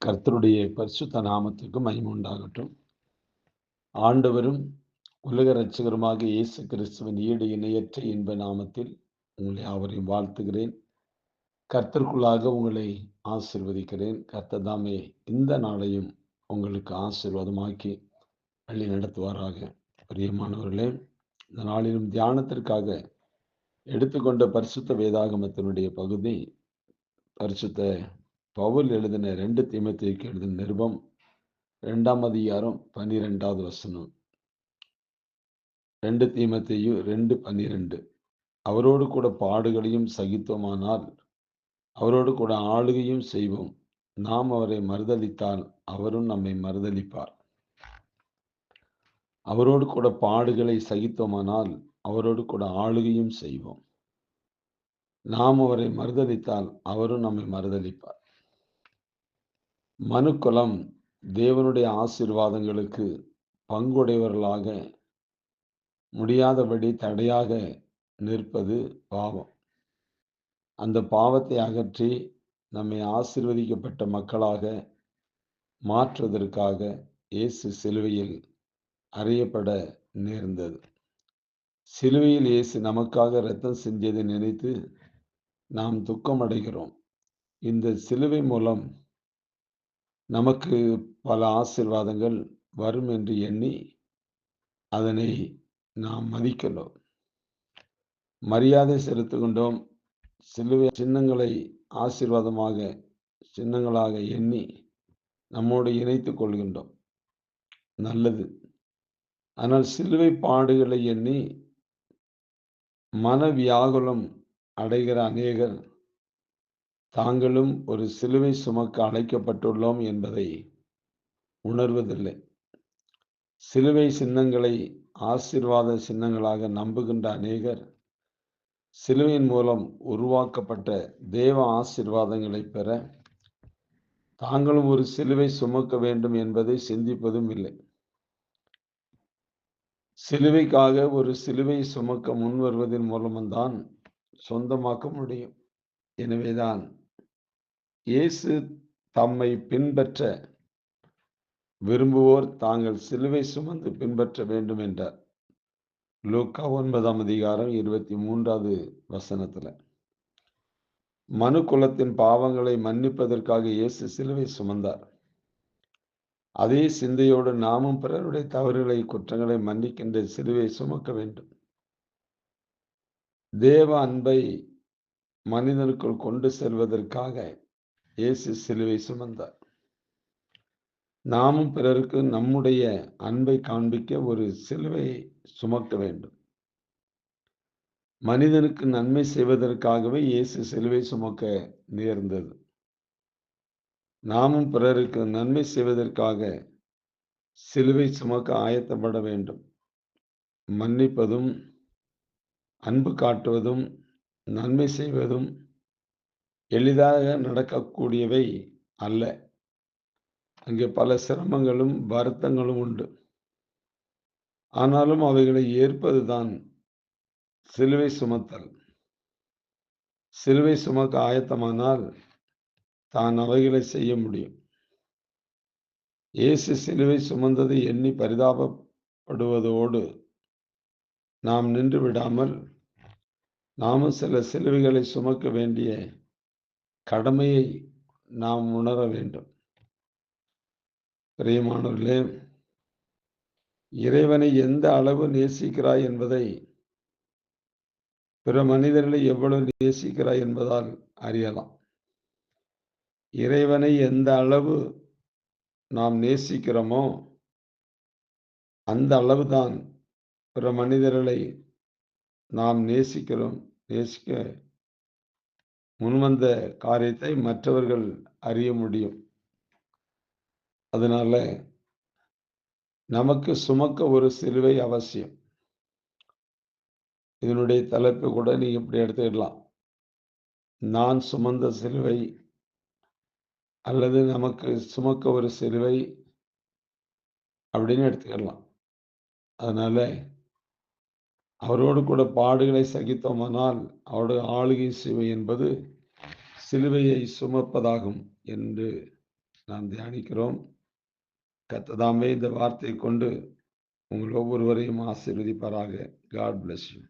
கர்த்தருடைய பரிசுத்த நாமத்துக்கு மகிமை உண்டாகட்டும். ஆண்டவரும் உலக இரட்சகருமாக இயேசு கிறிஸ்துவின் ஈடு இணையற்ற இன்ப நாமத்தில் உங்களை யாவரையும் வாழ்த்துகிறேன். கர்த்தருக்குள்ளாக உங்களை ஆசீர்வதிக்கிறேன். கர்த்தர் தாமே இந்த நாளையும் உங்களுக்கு ஆசீர்வாதமாக்கி வழி நடத்துவாராக. பிரியமானவர்களே, இந்த நாளிலும் தியானத்திற்காக எடுத்துக்கொண்ட பரிசுத்த வேதாகமத்தினுடைய பகுதி பரிசுத்த பவுல் எழுதின 2 தீமோத்தேயுக்கு எழுதின நிருபம் 2ஆம் அதிகாரம் 12வது வசனம். 2 தீமோத்தேயு 2:12. அவரோடு கூட பாடுகளையும் சகித்தோமானால் அவரோடு கூட ஆளுகையும் செய்வோம். நாம் அவரை மறுதலித்தால் அவரும் நம்மை மறுதலிப்பார். அவரோடு கூட பாடுகளை சகித்தோமானால் அவரோடு கூட ஆளுகையும் செய்வோம். நாம் அவரை மறுதலித்தால் அவரும் நம்மை மறுதலிப்பார். மனுக்குலம் தேவனுடைய ஆசீர்வாதங்களுக்கு பங்குடையவர்களாக முடியாதபடி தடையாக நிற்பது பாவம். அந்த பாவத்தை அகற்றி நம்மை ஆசீர்வதிக்கப்பட்ட மக்களாக மாற்றுவதற்காக இயேசு சிலுவையில் அறையப்பட நேர்ந்தது. சிலுவையில் இயேசு நமக்காக இரத்தம் சிந்தியதை நினைத்து நாம் துக்கம் அடைகிறோம். இந்த சிலுவை மூலம் நமக்கு பல ஆசீர்வாதங்கள் வரும் என்று எண்ணி அதனை நாம் மதிக்கிறோம், மரியாதை செலுத்துகின்றோம். சிலுவை சின்னங்களை ஆசீர்வாதமாக சின்னங்களாக எண்ணி நம்மோடு இணைத்துக் கொள்கின்றோம். நல்லது. ஆனால் சிலுவை பாடுகளை எண்ணி மனவியாகுலம் அடைகிற அநேகர் தாங்களும் ஒரு சிலுவை சுமக்க அழைக்கப்பட்டுள்ளோம் என்பதை உணர்வதில்லை. சிலுவை சின்னங்களை ஆசீர்வாத சின்னங்களாக நம்புகின்ற அநேகர் சிலுவையின் மூலம் உருவாக்கப்பட்ட தேவ ஆசீர்வாதங்களை பெற தாங்களும் ஒரு சிலுவை சுமக்க வேண்டும் என்பதை சிந்திப்பதும் இல்லை. சிலுவைக்காக ஒரு சிலுவை சுமக்க முன் வருவதன் மூலம்தான் சொந்தமாக்க முடியும். எனவேதான் இயேசு தம்மை பின்பற்ற விரும்புவோர் தாங்கள் சிலுவை சுமந்து பின்பற்ற வேண்டும் என்றார். லூக்கா 9ஆம் அதிகாரம் 23வது வசனத்துல மனு குலத்தின் பாவங்களை மன்னிப்பதற்காக இயேசு சிலுவை சுமந்தார். அதே சிந்தையோடு நாமும் பிறருடைய தவறுகளை குற்றங்களை மன்னிக்கின்ற சிலுவை சுமக்க வேண்டும். தேவ அன்பை மனிதனுக்குள் கொண்டு செல்வதற்காக இயேசு சிலுவை சுமந்தார். நாமும் பிறருக்கு நம்முடைய அன்பை காண்பிக்க ஒரு சிலுவை சுமக்க வேண்டும். மனிதனுக்கு நன்மை செய்வதற்காகவே இயேசு சிலுவை சுமக்க நேர்ந்தது. நாமும் பிறருக்கு நன்மை செய்வதற்காக சிலுவை சுமக்க ஆயத்தப்பட வேண்டும். மன்னிப்பதும் அன்பு காட்டுவதும் நன்மை செய்வதும் எளிதாக நடக்கக்கூடியவை அல்ல. அங்கே பல சிரமங்களும் வருத்தங்களும் உண்டு. ஆனாலும் அவைகளை ஏற்பதுதான் சிலுவை சுமத்தல். சிலுவை சுமக்க ஆயத்தமானால் தான் அவைகளை செய்ய முடியும். இயேசு சிலுவை சுமந்ததை எண்ணி பரிதாபப்படுவதோடு நாம் நின்று விடாமல் நாமும் சில சிலுவைகளை சுமக்க வேண்டிய கடமையை நாம் உணர வேண்டும். பிரியமானவர்களே, இறைவனை எந்த அளவு நேசிக்கிறாய் என்பதை பிற மனிதர்களை எவ்வளவு நேசிக்கிறாய் என்பதால் அறியலாம். இறைவனை எந்த அளவு நாம் நேசிக்கிறோமோ அந்த அளவுதான் பிற மனிதர்களை நாம் நேசிக்க முன்வந்த காரியத்தை மற்றவர்கள் அறிய முடியும். அதனால நமக்கு சுமக்க ஒரு சிலுவை அவசியம். இதனுடைய தலைப்பு கூட நீங்க இப்படி எடுத்துக்கலாம். நான் சுமந்த சிலுவை அல்லது நமக்கு சுமக்க ஒரு சிலுவை அப்படின்னு எடுத்துக்கலாம். அதனால அவரோடு கூட பாடுகளை சகித்தோமானால் அவருடைய ஆளுகை சிலுவை என்பது சிலுவையை சுமப்பதாகும் என்று நாம் தியானிக்கிறோம். கர்த்தர் தாமே இந்த வார்த்தையை கொண்டு உங்கள் ஒவ்வொருவரையும் ஆசீர்வதிப்பாராக. God bless you.